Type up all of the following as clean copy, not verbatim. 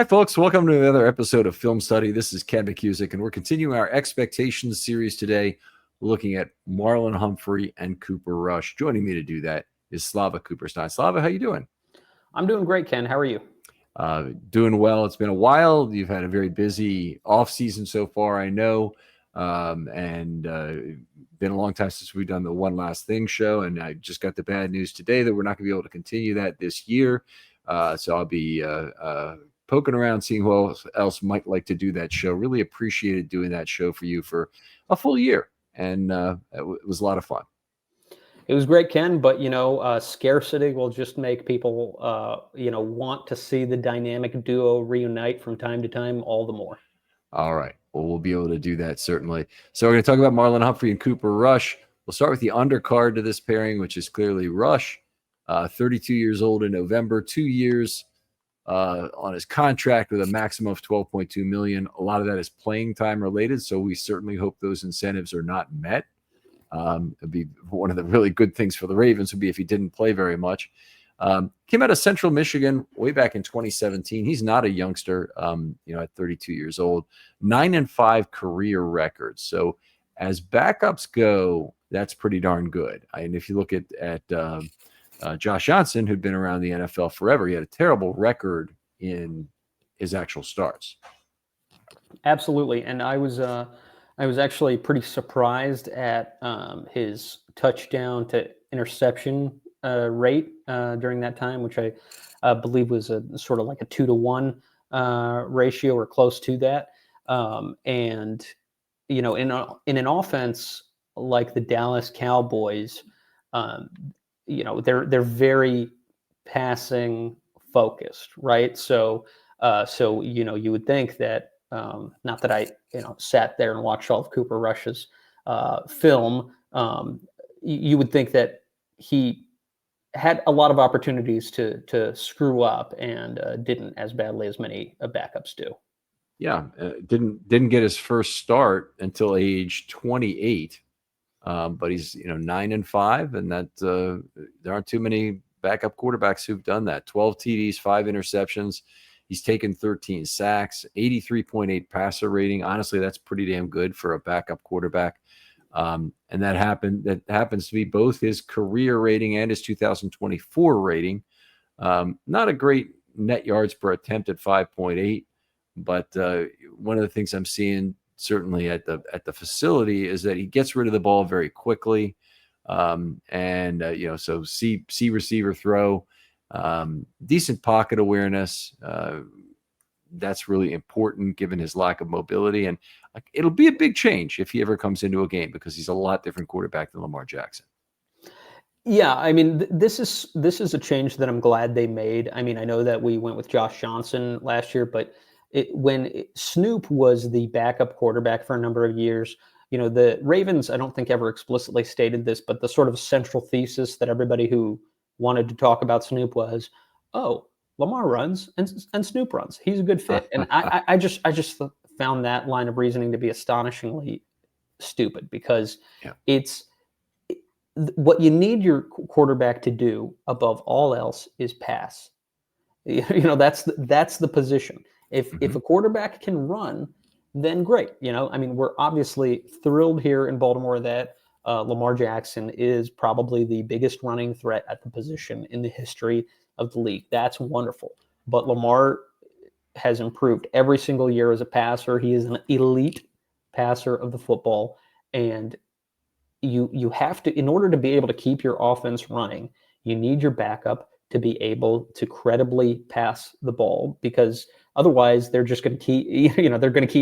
Hi, folks. Welcome to another episode of Film Study. This is Ken McCusick, and we're continuing our Expectations series today, looking at Marlon Humphrey and Cooper Rush. Joining me to do that is Slava Kuperstein. Slava, how you doing? I'm doing great, Ken. How are you? Doing well. It's been a while. You've had a very busy off season so far, I know, and been a long time since we've done the One Last Thing show, and I just got the bad news today that we're not going to be able to continue that this year. So I'll be poking around, seeing who else might like to do that show. Really appreciated doing that show for you for a full year, and it was a lot of fun. It was great, Ken, but scarcity will just make people want to see the dynamic duo reunite from time to time all the more. All right. Well, we'll be able to do that, certainly. So we're going to talk about Marlon Humphrey and Cooper Rush. We'll start with the undercard to this pairing, which is clearly Rush, 32 years old in November, 2 years on his contract with a maximum of $12.2 million. A lot of that is playing time related, so we certainly hope those incentives are not met. It'd be one of the really good things for the Ravens would be if he didn't play very much. Came out of Central Michigan way back in 2017. He's not a youngster, at 32 years old. 9-5 career records. So as backups go, that's pretty darn good. And if you look at Josh Johnson, who'd been around the NFL forever, he had a terrible record in his actual starts. Absolutely, and I was actually pretty surprised at his touchdown to interception rate during that time, which I believe was a sort of like a 2-to-1 ratio or close to that. And in an offense like the Dallas Cowboys, they're very passing focused, right? So you would think that. Not that I, sat there and watched all of Cooper Rush's film. You would think that he had a lot of opportunities to screw up and didn't as badly as many backups do. Yeah, didn't get his first start until age 28, but he's 9-5, and that there aren't too many backup quarterbacks who've done that. 12 TDs, 5 interceptions. He's taken 13 sacks, 83.8 passer rating. Honestly, that's pretty damn good for a backup quarterback. And that happens to be both his career rating and his 2024 rating. Not a great net yards per attempt at 5.8, but one of the things I'm seeing certainly at the facility is that he gets rid of the ball very quickly. So see receiver throw. Decent pocket awareness. That's really important given his lack of mobility. And it'll be a big change if he ever comes into a game because he's a lot different quarterback than Lamar Jackson. Yeah, I mean, this is a change that I'm glad they made. I mean, I know that we went with Josh Johnson last year, but when Snoop was the backup quarterback for a number of years, the Ravens, I don't think ever explicitly stated this, but the sort of central thesis that everybody who wanted to talk about Snoop was, oh, Lamar runs and Snoop runs. He's a good fit. And I just found that line of reasoning to be astonishingly stupid because it's what you need your quarterback to do above all else is pass. That's the position. If a quarterback can run, then great. I mean, we're obviously thrilled here in Baltimore that Lamar Jackson is probably the biggest running threat at the position in the history of the league. That's wonderful. But Lamar has improved every single year as a passer. He is an elite passer of the football. And you have to, in order to be able to keep your offense running, you need your backup to be able to credibly pass the ball because otherwise they're just going to key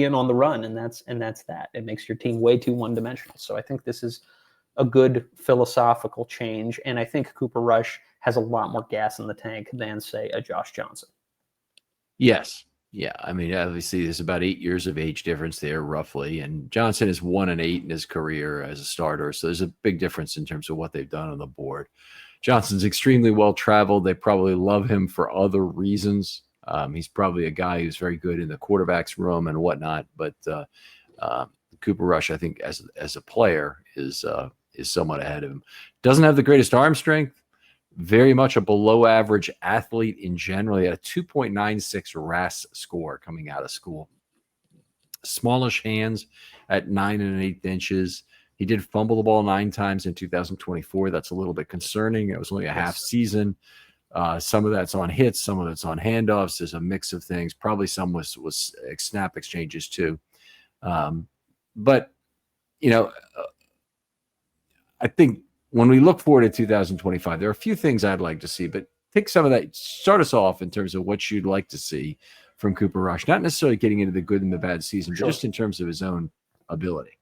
in on the run, and that's that. It makes your team way too one-dimensional. So I think this is a good philosophical change, and I think Cooper Rush has a lot more gas in the tank than, say, a Josh Johnson. Yes. Yeah. I mean, obviously there's about 8 years of age difference there roughly, and Johnson is 1-8 in his career as a starter. So there's a big difference in terms of what they've done on the board. Johnson's extremely well-traveled. They probably love him for other reasons. He's probably a guy who's very good in the quarterback's room and whatnot. But Cooper Rush, I think, as a player, is somewhat ahead of him. Doesn't have the greatest arm strength. very much a below average athlete in general. He had a 2.96 RAS score coming out of school. Smallish hands at 9 1/8 inches. He did fumble the ball 9 times in 2024. That's a little bit concerning. It was only a half season. Some of that's on hits, some of that's on handoffs. There's a mix of things. Probably some was snap exchanges too. But I think when we look forward to 2025, there are a few things I'd like to see, but take some of that. Start us off in terms of what you'd like to see from Cooper Rush, not necessarily getting into the good and the bad season, but just in terms of his own ability.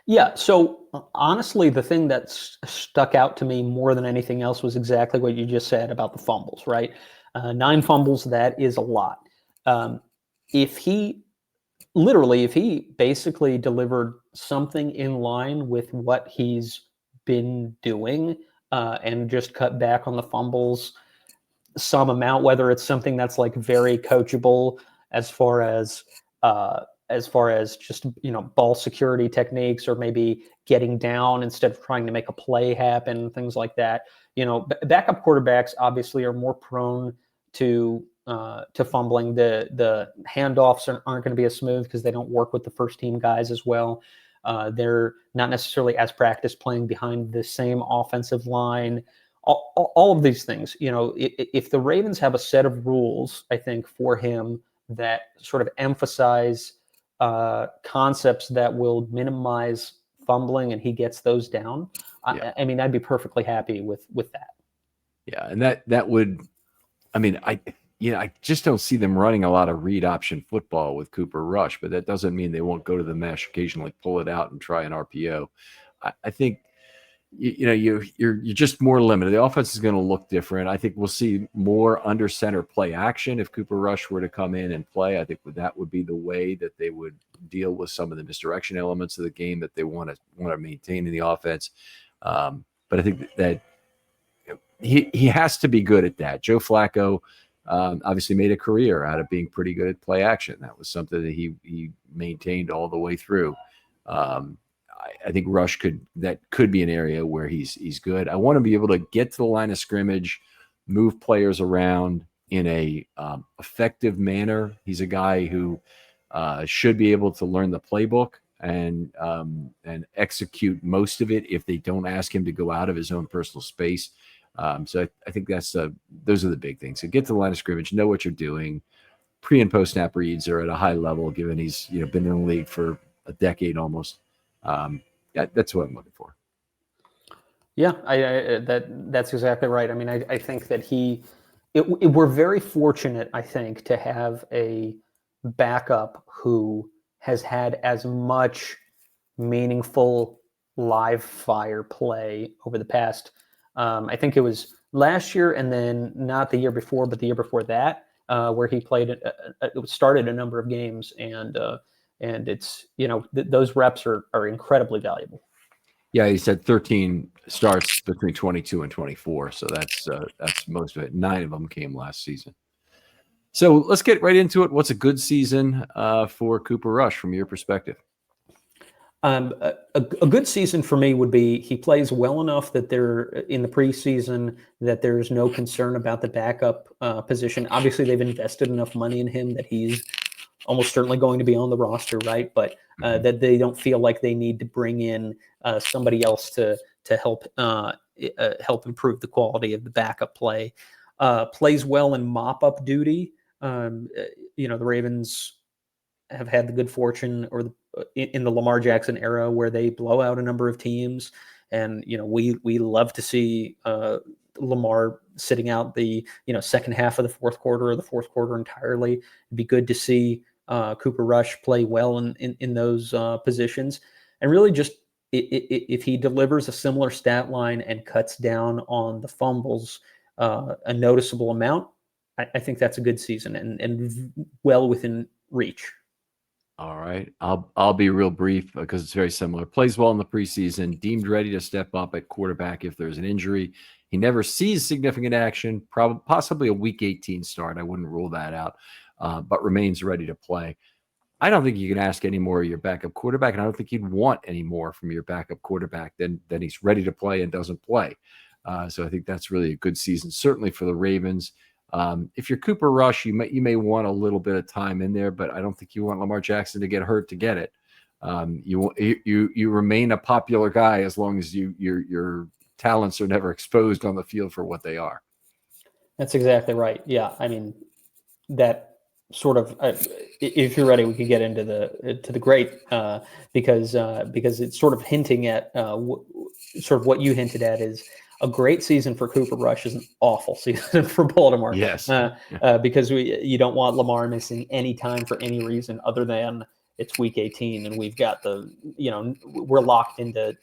Yeah. So honestly, the thing that stuck out to me more than anything else was exactly what you just said about the fumbles, right? 9 fumbles, that is a lot. If he basically delivered something in line with what he's been doing and just cut back on the fumbles some amount, whether it's something that's like very coachable as far as just ball security techniques, or maybe getting down instead of trying to make a play happen, things like that. Backup quarterbacks obviously are more prone to fumbling. The handoffs aren't going to be as smooth because they don't work with the first team guys as well. They're not necessarily as practiced playing behind the same offensive line. All of these things, if the Ravens have a set of rules, I think, for him that sort of emphasize concepts that will minimize fumbling, and he gets those down, I mean, I'd be perfectly happy with that. Yeah, and that would, I just don't see them running a lot of read option football with Cooper Rush, but that doesn't mean they won't go to the mesh occasionally, pull it out, and try an RPO. I think you're just more limited. The offense is going to look different. I think we'll see more under center play action if Cooper Rush were to come in and play. I think that would be the way that they would deal with some of the misdirection elements of the game that they want to maintain in the offense. But I think that he has to be good at that. Joe Flacco obviously made a career out of being pretty good at play action. That was something that he maintained all the way through. I think Rush could be an area where he's good. I want to be able to get to the line of scrimmage, move players around in a effective manner. He's a guy who should be able to learn the playbook and execute most of it if they don't ask him to go out of his own personal space. So I think those are the big things. So get to the line of scrimmage, know what you're doing. Pre and post snap reads are at a high level, given he's been in the league for a decade almost. That's what I'm looking for. Yeah, that's exactly right. I mean, I think that we're very fortunate, I think, to have a backup who has had as much meaningful live fire play over the past. I think it was last year, and then not the year before, but the year before that, where he played. Started a number of games, and it's those reps are incredibly valuable. Yeah, he said 13 starts between 22 and 24, so that's most of it. 9 of them came last season. So let's get right into it. What's a good season for Cooper Rush from your perspective? A good season for me would be he plays well enough that they're in the preseason that there's no concern about the backup position. Obviously, they've invested enough money in him that he's almost certainly going to be on the roster, right? But that they don't feel like they need to bring in somebody else to help improve the quality of the backup play. Plays well in mop-up duty. The Ravens have had the good fortune, in the Lamar Jackson era, where they blow out a number of teams, and we love to see Lamar sitting out the second half of the fourth quarter or the fourth quarter entirely. It'd be good to see Cooper Rush play well in those positions, and really just if he delivers a similar stat line and cuts down on the fumbles a noticeable amount, I think that's a good season and well within reach. All right, I'll be real brief because it's very similar. Plays well in the preseason, deemed ready to step up at quarterback if there's an injury. He never sees significant action, possibly a week 18 start. I wouldn't rule that out, but remains ready to play. I don't think you can ask any more of your backup quarterback, and I don't think you'd want any more from your backup quarterback than he's ready to play and doesn't play. So I think that's really a good season, certainly for the Ravens. If you're Cooper Rush, you may want a little bit of time in there, but I don't think you want Lamar Jackson to get hurt to get it. You remain a popular guy as long as your talents are never exposed on the field for what they are. That's exactly right. Yeah, I mean that sort of. If you're ready, we could get into the great because it's sort of hinting at sort of what you hinted at is a great season for Cooper Rush is an awful season for Baltimore. Yes, because you don't want Lamar missing any time for any reason other than it's week 18 and we've got we're locked into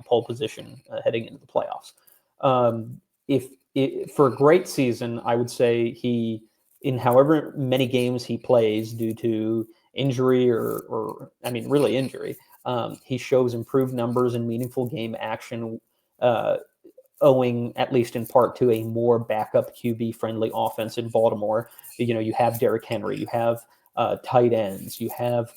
pole position heading into the playoffs. If for a great season, I would say he, in however many games he plays due to injury or I mean really injury, he shows improved numbers and meaningful game action, owing at least in part to a more backup QB friendly offense in Baltimore. You have Derrick Henry, you have tight ends, you have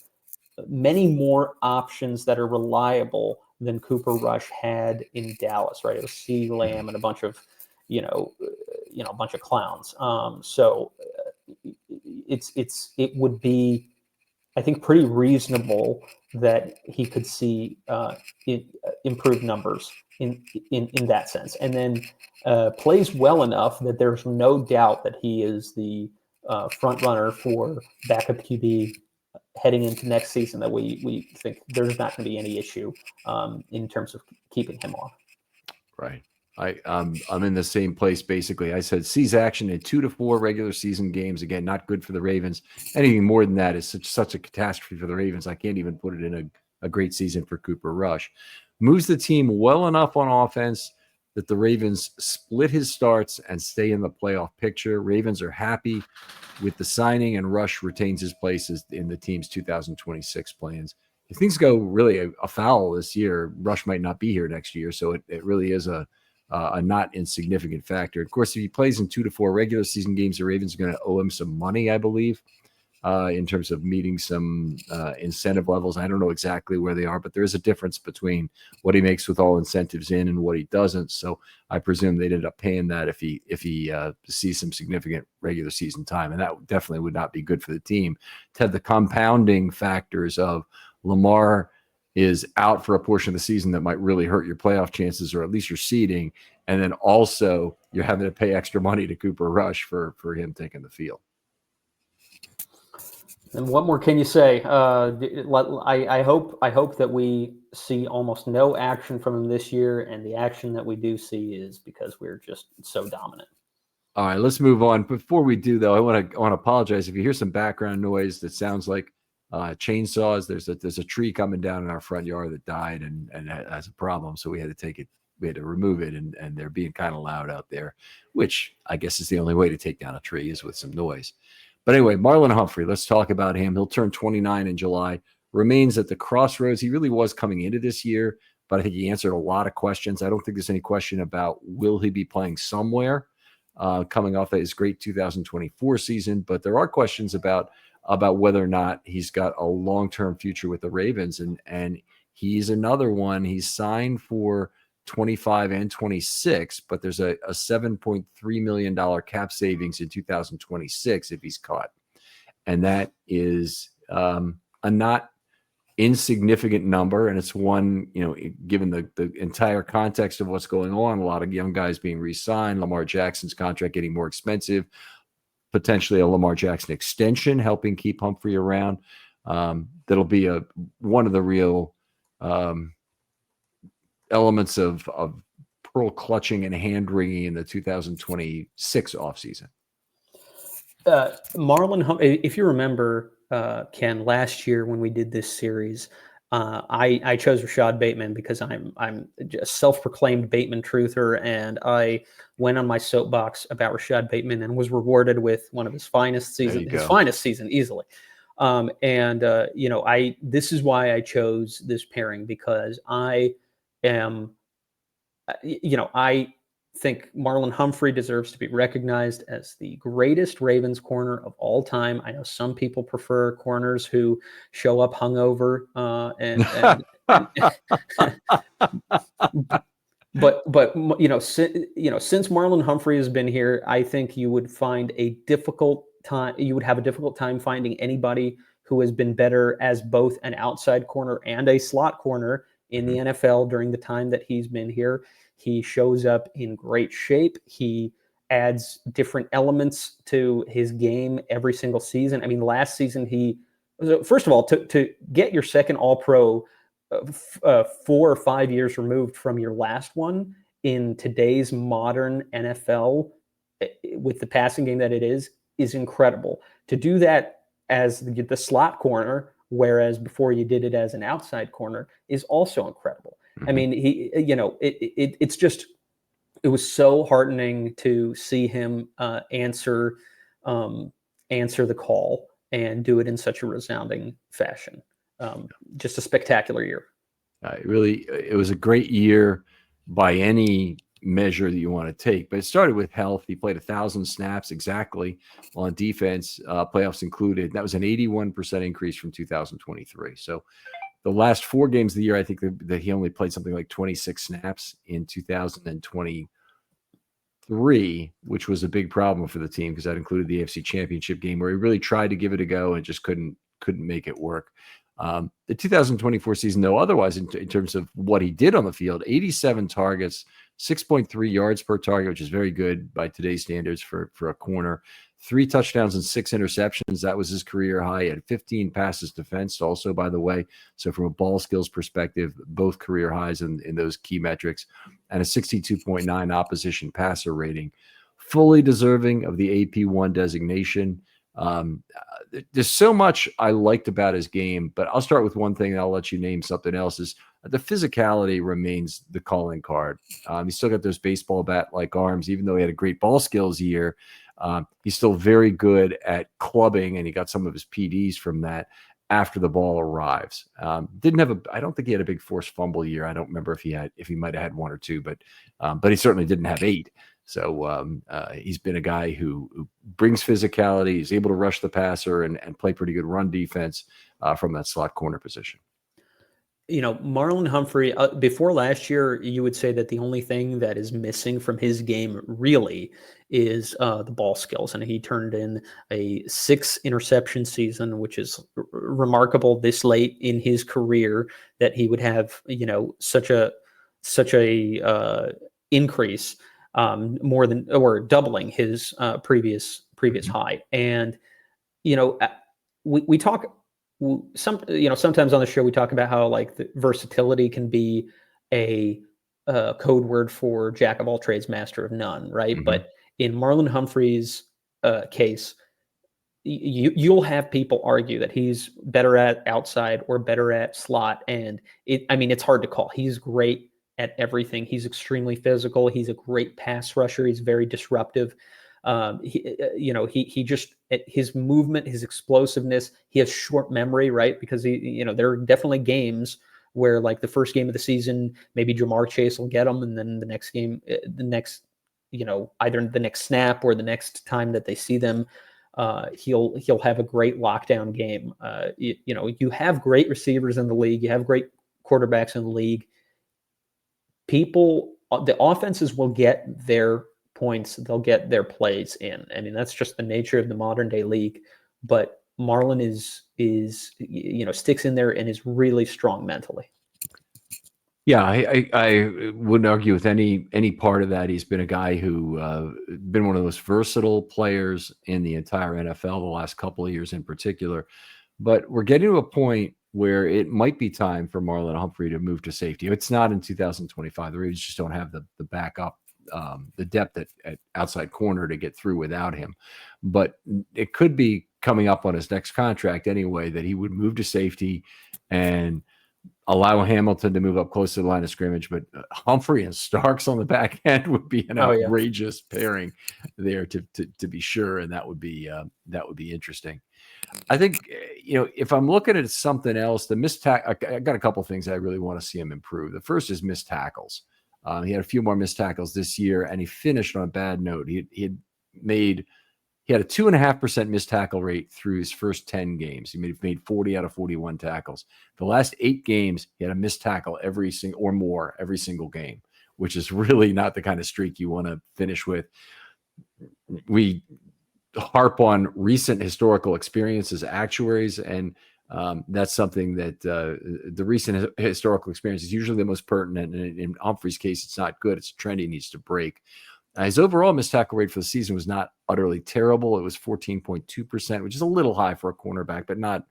many more options that are reliable than Cooper Rush had in Dallas, right? It was CeeDee Lamb and a bunch of, a bunch of clowns. So it would be, I think, pretty reasonable that he could see improved numbers in that sense, and then plays well enough that there's no doubt that he is the front runner for backup QB heading into next season, that we think there's not going to be any issue in terms of keeping him off. Right. I'm in the same place basically. I said sees action in 2 to 4 regular season games. Again, not good for the Ravens. Anything more than that is such a catastrophe for the Ravens. I can't even put it in a great season for Cooper Rush. Moves the team well enough on offense that the Ravens split his starts and stay in the playoff picture. Ravens are happy with the signing, and Rush retains his places in the team's 2026 plans. If things go really afoul this year, Rush might not be here next year. So it really is a not insignificant factor. Of course, if he plays in 2 to 4 regular season games, the Ravens are going to owe him some money, I believe, in terms of meeting some incentive levels. I don't know exactly where they are, but there is a difference between what he makes with all incentives in and what he doesn't. So I presume they'd end up paying that if he sees some significant regular season time, and that definitely would not be good for the team. To have the compounding factors of Lamar is out for a portion of the season that might really hurt your playoff chances, or at least your seeding. And then also you're having to pay extra money to Cooper Rush for him taking the field. And what more can you say? I hope that we see almost no action from him this year, and the action that we do see is because we're just so dominant. All right, let's move on. Before we do, though, I want to apologize if you hear some background noise that sounds like chainsaws. There's a tree coming down in our front yard that died and has a problem, so we had to take it. We had to remove it, and they're being kind of loud out there, which I guess is the only way to take down a tree is with some noise. But anyway, Marlon Humphrey, let's talk about him. He'll turn 29 in July, remains at the crossroads. He really was coming into this year, but I think he answered a lot of questions. I don't think there's any question about will he be playing somewhere coming off of his great 2024 season, but there are questions about whether or not he's got a long-term future with the Ravens, and he's another one. He's signed for 25 and 26, but there's a $7.3 million cap savings in 2026 if he's caught. And that is a not insignificant number. And it's one, given the entire context of what's going on, a lot of young guys being re-signed, Lamar Jackson's contract getting more expensive, potentially a Lamar Jackson extension helping keep Humphrey around. That'll be one of the real elements of pearl clutching and hand wringing in the 2026 offseason. Marlon Humphrey, if you remember, Ken, last year when we did this series, I chose Rashad Bateman because I'm a self-proclaimed Bateman truther, and I went on my soapbox about Rashad Bateman and was rewarded with one of his finest season easily. This is why I chose this pairing, because I think Marlon Humphrey deserves to be recognized as the greatest Ravens corner of all time. I know some people prefer corners who show up hungover, Since Marlon Humphrey has been here, I think you would find a difficult time. You would have a difficult time finding anybody who has been better as both an outside corner and a slot corner in the NFL during the time that he's been here. He shows up in great shape. He adds different elements to his game every single season. I mean, last season first of all, to get your second All-Pro 4 or 5 years removed from your last one in today's modern NFL with the passing game that it is incredible. To do that as the slot corner, whereas before you did it as an outside corner, is also incredible. I mean, it was so heartening to see him answer the call and do it in such a resounding fashion. Just a spectacular year. It was a great year by any measure that you want to take, but it started with health. He played 1,000 snaps exactly on defense, playoffs included. That was an 81% increase from 2023. So the last 4 games of the year, I think that he only played something like 26 snaps in 2023, which was a big problem for the team because that included the AFC Championship game where he really tried to give it a go and just couldn't make it work. The 2024 season, though, otherwise in terms of what he did on the field, 87 targets, 6.3 yards per target, which is very good by today's standards for a corner. 3 touchdowns and 6 interceptions. That was his career high. He had 15 passes defensed also, by the way. So from a ball skills perspective, both career highs in those key metrics, and a 62.9 opposition passer rating. Fully deserving of the AP1 designation. There's so much I liked about his game, but I'll start with one thing and I'll let you name something else. Is the physicality remains the calling card. He's still got those baseball bat-like arms, even though he had a great ball skills year. He's still very good at clubbing, and he got some of his PDs from that after the ball arrives. I don't think he had a big forced fumble year. I don't remember if he might have had 1 or 2, but he certainly didn't have 8. So he's been a guy who brings physicality. He's able to rush the passer and play pretty good run defense from that slot corner position. Marlon Humphrey, before last year, you would say that the only thing that is missing from his game really is the ball skills. And he turned in a 6 interception season, which is remarkable this late in his career that he would have, such a increase, more than or doubling his previous high. And, we talk sometimes on the show we talk about how like the versatility can be a code word for jack of all trades, master of none, right? Mm-hmm. But in Marlon Humphrey's case, you'll have people argue that he's better at outside or better at slot, and it's hard to call. He's great at everything. He's extremely physical. He's a great pass rusher. He's very disruptive. He just, his movement, his explosiveness, he has short memory, right? Because there are definitely games where like the first game of the season, maybe Jamar Chase will get him. And then the next game, either the next snap or the next time that they see them, he'll have a great lockdown game. You have great receivers in the league. You have great quarterbacks in the league. The offenses will get their points, they'll get their plays in. That's just the nature of the modern day league. But Marlon is sticks in there and is really strong mentally. Yeah, I wouldn't argue with any part of that. He's been a guy who been one of the most versatile players in the entire NFL the last couple of years in particular. But we're getting to a point where it might be time for Marlon Humphrey to move to safety. It's not in 2025. The Ravens just don't have the backup, the depth at outside corner to get through without him. But it could be coming up on his next contract anyway that he would move to safety and allow Hamilton to move up close to the line of scrimmage. But Humphrey and Starks on the back end would be an outrageous pairing there to be sure, and that would be interesting. I think, if I'm looking at something else, the missed tackle, I got a couple things I really want to see him improve. The first is missed tackles. He had a few more missed tackles this year, and he finished on a bad note. He had a 2.5% missed tackle rate through his first 10 games. He made 40 out of 41 tackles. The last 8 games, he had a missed tackle every single game, which is really not the kind of streak you want to finish with. We harp on recent historical experience as actuaries, and that's something that the recent historical experience is usually the most pertinent. And in Humphrey's case, it's not good. It's a trend he needs to break. His overall missed tackle rate for the season was not utterly terrible. It was 14.2%, which is a little high for a cornerback, but not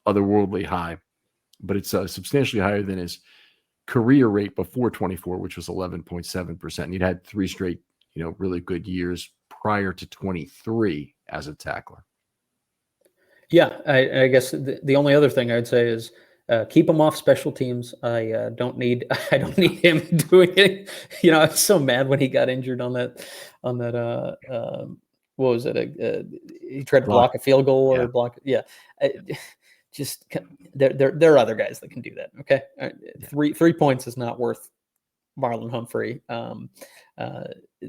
otherworldly high. But it's substantially higher than his career rate before 24, which was 11.7%. And he'd had 3 straight, really good years prior to 23 as a tackler. Yeah, I guess the only other thing I'd say is keep him off special teams. I don't need him doing it. I was so mad when he got injured on that. What was it? He tried to block a field goal or block. Yeah, just there are other guys that can do that. Okay, 3 points is not worth Marlon Humphrey.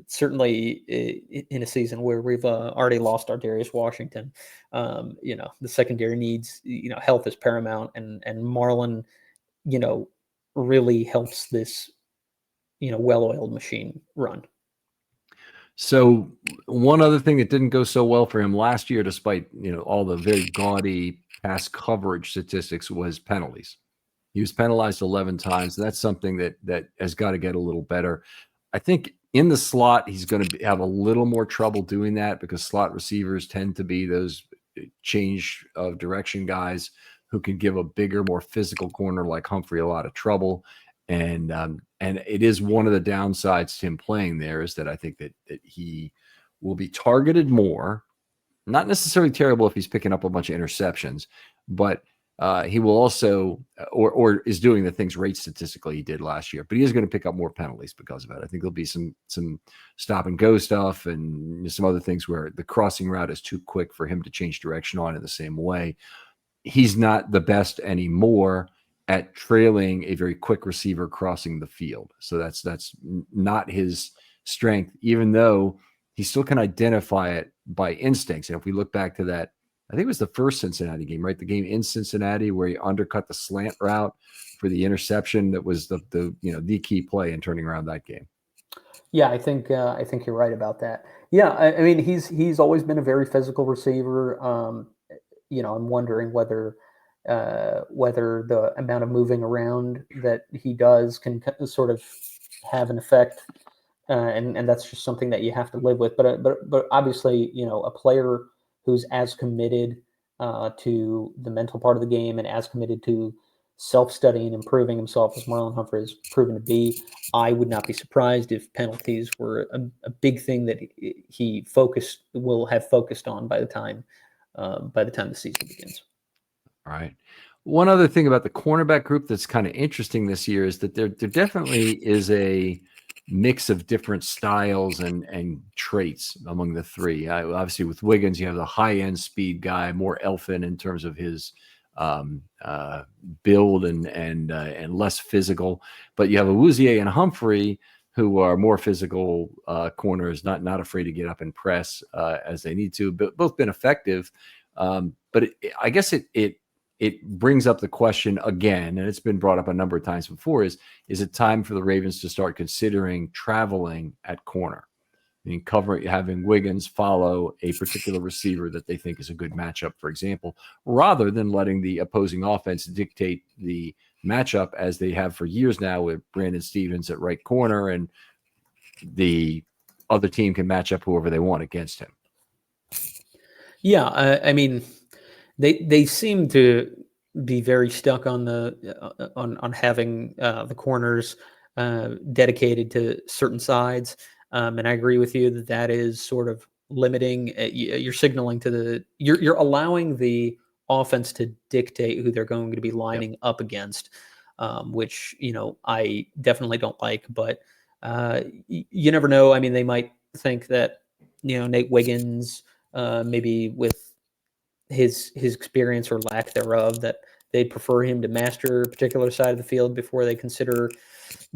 Certainly in a season where we've already lost our Darius Washington, the secondary needs, health is paramount, and Marlon, really helps this, well-oiled machine run. So one other thing that didn't go so well for him last year, despite, all the very gaudy pass coverage statistics, was penalties. He was penalized 11 times. That's something that has got to get a little better. I think in the slot, he's going to have a little more trouble doing that because slot receivers tend to be those change of direction guys who can give a bigger, more physical corner like Humphrey a lot of trouble. And it is one of the downsides to him playing there is that I think that he will be targeted more. Not necessarily terrible if he's picking up a bunch of interceptions, but he will also, or is doing the things rate statistically he did last year, but he is going to pick up more penalties because of it. I think there'll be some stop and go stuff and some other things where the crossing route is too quick for him to change direction on in the same way. He's not the best anymore at trailing a very quick receiver crossing the field. So that's not his strength, even though he still can identify it by instincts. And if we look back to that, I think it was the first Cincinnati game, right? The game in Cincinnati where he undercut the slant route for the interception. That was the key play in turning around that game. Yeah, I think you're right about that. Yeah, I mean he's always been a very physical receiver. I'm wondering whether the amount of moving around that he does can sort of have an effect, and that's just something that you have to live with. But obviously, a player who's as committed to the mental part of the game and as committed to self-study and improving himself as Marlon Humphrey has proven to be, I would not be surprised if penalties were a big thing that he will have focused on by the time the season begins. All right. One other thing about the cornerback group that's kind of interesting this year is that there definitely is a mix of different styles and traits among the three. Obviously, with Wiggins, you have the high-end speed guy, more elfin in terms of his build and less physical. But you have Awuzie and Humphrey, who are more physical corners, not afraid to get up and press as they need to. But both been effective. But I guess it brings up the question again, and it's been brought up a number of times before, is it time for the Ravens to start considering traveling at corner? I mean, having Wiggins follow a particular receiver that they think is a good matchup, for example, rather than letting the opposing offense dictate the matchup as they have for years now with Brandon Stevens at right corner, and the other team can match up whoever they want against him. Yeah, I mean, they seem to be very stuck on on having the corners dedicated to certain sides, and I agree with you that is sort of limiting. You're signaling to you're allowing the offense to dictate who they're going to be lining up against, which I definitely don't like. But you never know. I mean, they might think that Nate Wiggins, maybe with his experience or lack thereof, that they'd prefer him to master a particular side of the field before they consider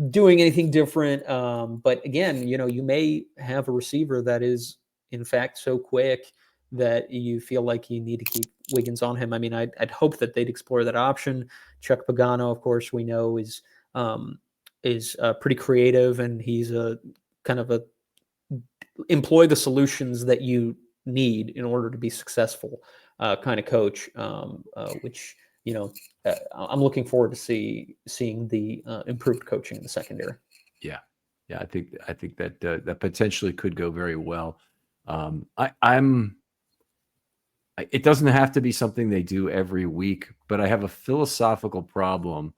doing anything different. But again, you may have a receiver that is in fact so quick that you feel like you need to keep Wiggins on him. I mean, I'd hope that they'd explore that option. Chuck Pagano, of course, we know is pretty creative, and he's a kind of a employ the solutions that you need in order to be successful kind of coach, which I'm looking forward to seeing the improved coaching in the secondary. Yeah, yeah, I think that that potentially could go very well. It doesn't have to be something they do every week, but I have a philosophical problem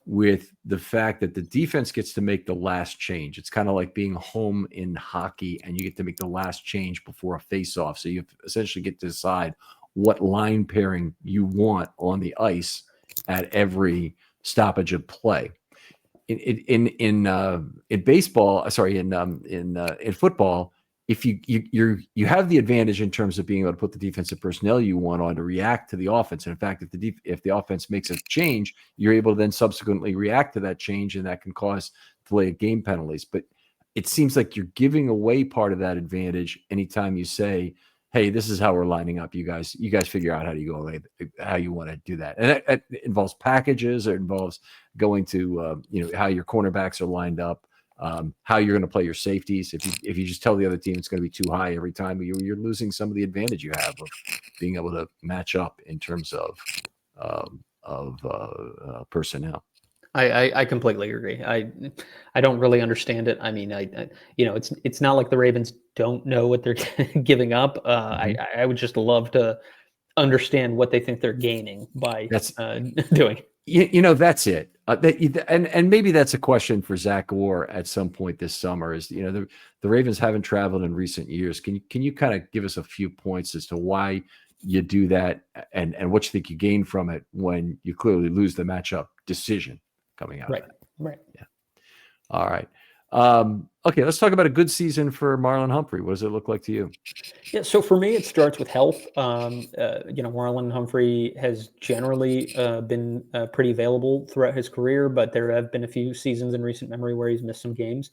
with the fact that the defense gets to make the last change. It's kind of like being home in hockey and you get to make the last change before a face-off. So you essentially get to decide what line pairing you want on the ice at every stoppage of play. In baseball, sorry, in football, if you have the advantage in terms of being able to put the defensive personnel you want on to react to the offense. And in fact, if the offense makes a change, you're able to then subsequently react to that change, and that can cause delay of game penalties. But it seems like you're giving away part of that advantage anytime you say, "Hey, this is how we're lining up. You guys figure out how you want to do that." And that involves packages, or it involves going to how your cornerbacks are lined up. How you're going to play your safeties. If you just tell the other team it's going to be too high every time, you're losing some of the advantage you have of being able to match up in terms of personnel. I completely agree. I don't really understand it. I mean, it's not like the Ravens don't know what they're giving up. I would just love to understand what they think they're gaining by doing. That's it. And maybe that's a question for Zach Orr at some point this summer. Is the Ravens haven't traveled in recent years. Can you kind of give us a few points as to why you do that, and what you think you gain from it when you clearly lose the matchup decision coming out of it? Right. Yeah. All right. Okay, let's talk about a good season for Marlon Humphrey. What does it look like to you? Yeah, so for me, it starts with health. Marlon Humphrey has generally been pretty available throughout his career, but there have been a few seasons in recent memory where he's missed some games.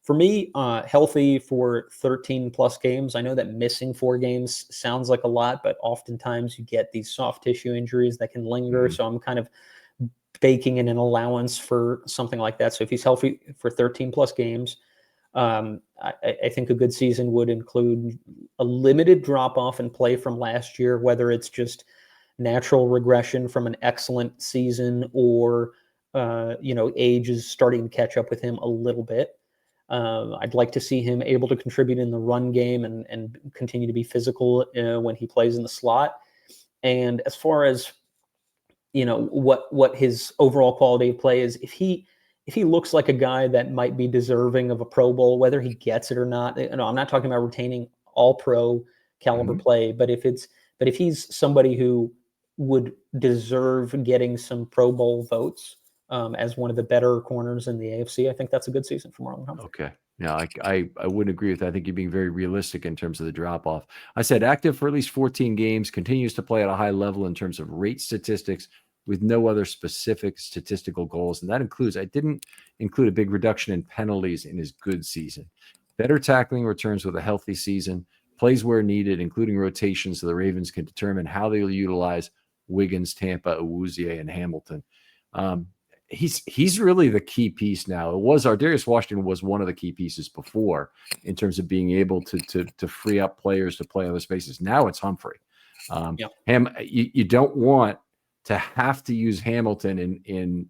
For me, healthy for 13 plus games. I know that missing 4 games sounds like a lot, but oftentimes you get these soft tissue injuries that can linger. So I'm kind of baking in an allowance for something like that. So if he's healthy for 13 plus games, I think a good season would include a limited drop off in play from last year, whether it's just natural regression from an excellent season or, age is starting to catch up with him a little bit. I'd like to see him able to contribute in the run game and continue to be physical when he plays in the slot. And as far as what his overall quality of play is, if he looks like a guy that might be deserving of a Pro Bowl, whether he gets it or not, I'm not talking about retaining all pro caliber play, but if he's somebody who would deserve getting some Pro Bowl votes as one of the better corners in the AFC, I think that's a good season for Marlon Humphrey. Okay. Yeah, I wouldn't agree with that. I think you're being very realistic in terms of the drop off. I said active for at least 14 games, continues to play at a high level in terms of rate statistics with no other specific statistical goals. And that includes, I didn't include a big reduction in penalties in his good season. Better tackling returns with a healthy season, plays where needed, including rotations so the Ravens can determine how they will utilize Wiggins, Tampa, Awuzie, and Hamilton. He's really the key piece now. Darius Washington was one of the key pieces before in terms of being able to free up players to play other spaces. Now it's Humphrey. You don't want to have to use Hamilton in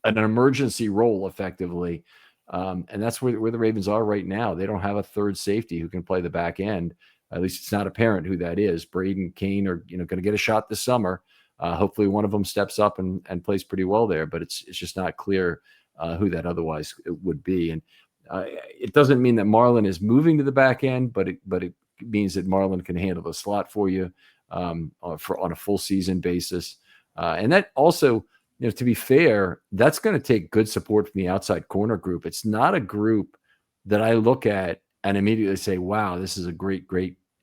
an emergency role effectively, and that's where the Ravens are right now. They don't have a third safety who can play the back end. At least it's not apparent who that is. Braden, Kane are going to get a shot this summer. Hopefully one of them steps up and plays pretty well there, but it's just not clear who that otherwise would be. And it doesn't mean that Marlon is moving to the back end, but it means that Marlon can handle the slot for you on a full season basis. And that also, to be fair, that's going to take good support from the outside corner group. It's not a group that I look at and immediately say, wow, this is a great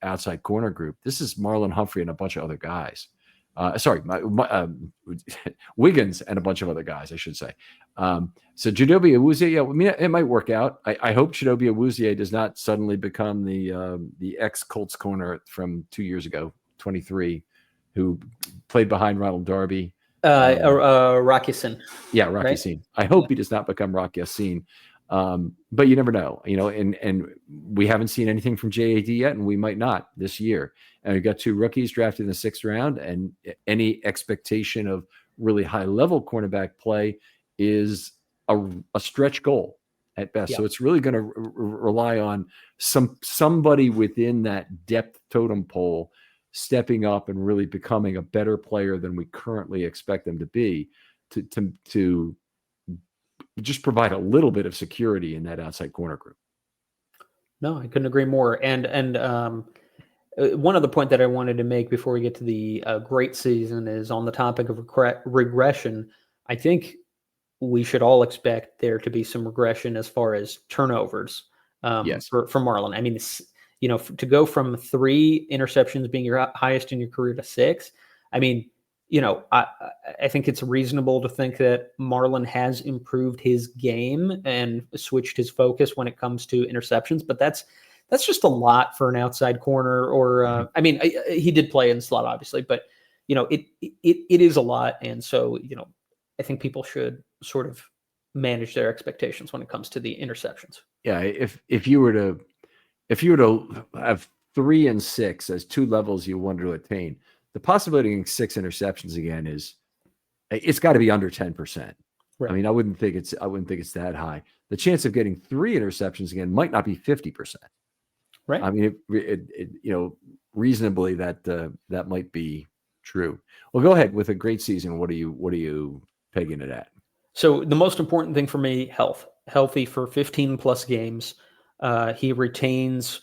outside corner group. This is Marlon Humphrey and a bunch of other guys. Wiggins and a bunch of other guys, I should say. So Chidobe Awuzie, it might work out. I hope Chidobe Awuzie does not suddenly become the ex-Colts corner from 2 years ago, 23, who played behind Ronald Darby, Rock Ya-Sin. Yeah, Rock Right? Ya-Sin. I hope he does not become Rock Ya-Sin. But you never know, and we haven't seen anything from JAD yet, and we might not this year. And we've got 2 rookies drafted in the 6th round, and any expectation of really high level cornerback play is a stretch goal at best. Yeah. So it's really going to rely on somebody within that depth totem pole stepping up and really becoming a better player than we currently expect them to be, to just provide a little bit of security in that outside corner group. No, I couldn't agree more. And one other point that I wanted to make before we get to the great season is on the topic of regression. I think we should all expect there to be some regression as far as turnovers Yes. for Marlon. I mean, to go from 3 interceptions being your highest in your career to 6, I mean, I think it's reasonable to think that Marlon has improved his game and switched his focus when it comes to interceptions, but that's just a lot for an outside corner. Or I mean, he did play in the slot, obviously, but it is a lot, and so I think people should sort of manage their expectations when it comes to the interceptions. Yeah, if you were to have 3 and 6 as 2 levels you want to attain, the possibility of getting 6 interceptions again it's got to be under 10%. Right. I mean, I wouldn't think it's that high. The chance of getting 3 interceptions again might not be 50%. Right. I mean, reasonably that might be true. Well, go ahead with a great season. What are you pegging it at? So the most important thing for me, healthy for 15 plus games. He retains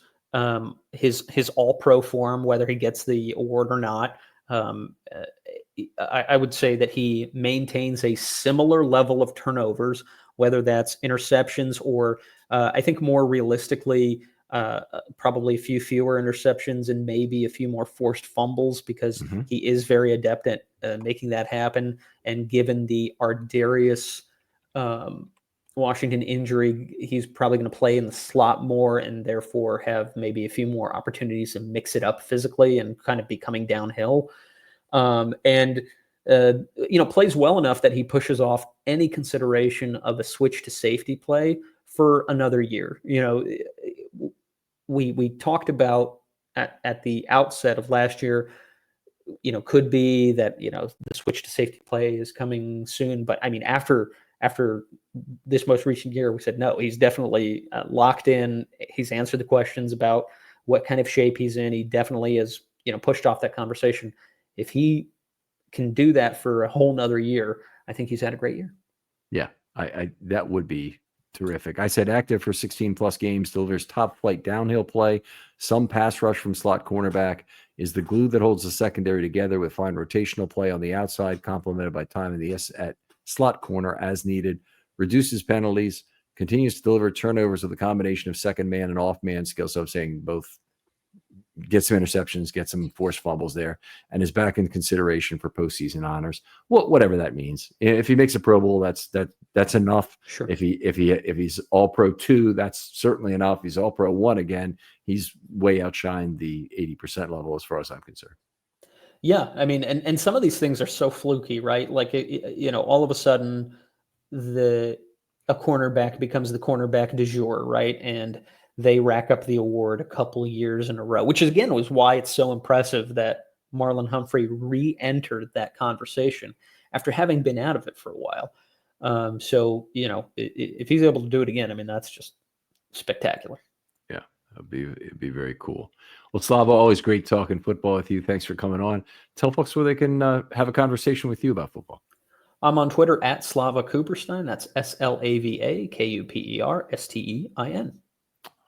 his all-pro form, whether he gets the award or not. I would say that he maintains a similar level of turnovers, whether that's interceptions or I think more realistically, probably a few fewer interceptions and maybe a few more forced fumbles, because he is very adept at making that happen. And given the Ardarius Washington injury, he's probably going to play in the slot more and therefore have maybe a few more opportunities to mix it up physically and kind of be coming downhill. And plays well enough that he pushes off any consideration of a switch to safety play for another year. We talked about at the outset of last year, could be that, the switch to safety play is coming soon. But I mean, after this most recent year, we said, no, he's definitely locked in. He's answered the questions about what kind of shape he's in. He definitely has, pushed off that conversation. If he can do that for a whole nother year, I think he's had a great year. Yeah, I that would be terrific. I said active for 16 plus games, delivers top flight downhill play, some pass rush from slot cornerback, is the glue that holds the secondary together with fine rotational play on the outside, complemented by time in the at slot corner as needed, reduces penalties, continues to deliver turnovers with a combination of second man and off man skills. So I'm saying both, get some interceptions, get some forced fumbles there, and is back in consideration for postseason honors. Whatever that means. If he makes a Pro Bowl, that's enough. Sure. If he's All Pro 2, that's certainly enough. If he's All Pro 1 again, he's way outshined the 80% level as far as I'm concerned. Yeah, I mean, and some of these things are so fluky, right? Like all of a sudden, a cornerback becomes the cornerback du jour, right? And they rack up the award a couple of years in a row, which again was why it's so impressive that Marlon Humphrey re-entered that conversation after having been out of it for a while. So if he's able to do it again, I mean, that's just spectacular. Yeah, it'd be very cool. Well, Slava, always great talking football with you. Thanks for coming on. Tell folks where they can have a conversation with you about football. I'm on Twitter at Slava Kuperstein. That's SLAVAKUPERSTEIN.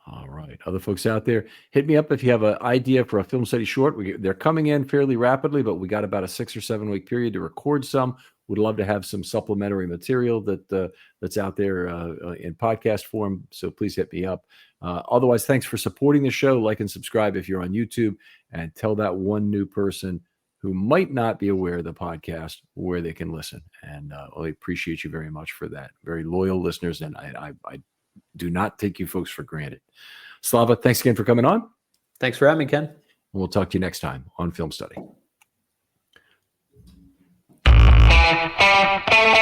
All right. Other folks out there, hit me up if you have an idea for a film study short. They're coming in fairly rapidly, but we got about a 6 or 7 week period to record some. Would love to have some supplementary material that's out there in podcast form. So please hit me up. Otherwise, thanks for supporting the show. Like and subscribe if you're on YouTube, and tell that one new person who might not be aware of the podcast where they can listen. And I appreciate you very much for that. Very loyal listeners, and I do not take you folks for granted. Slava, thanks again for coming on. Thanks for having me, Ken. We'll talk to you next time on Film Study. Bye.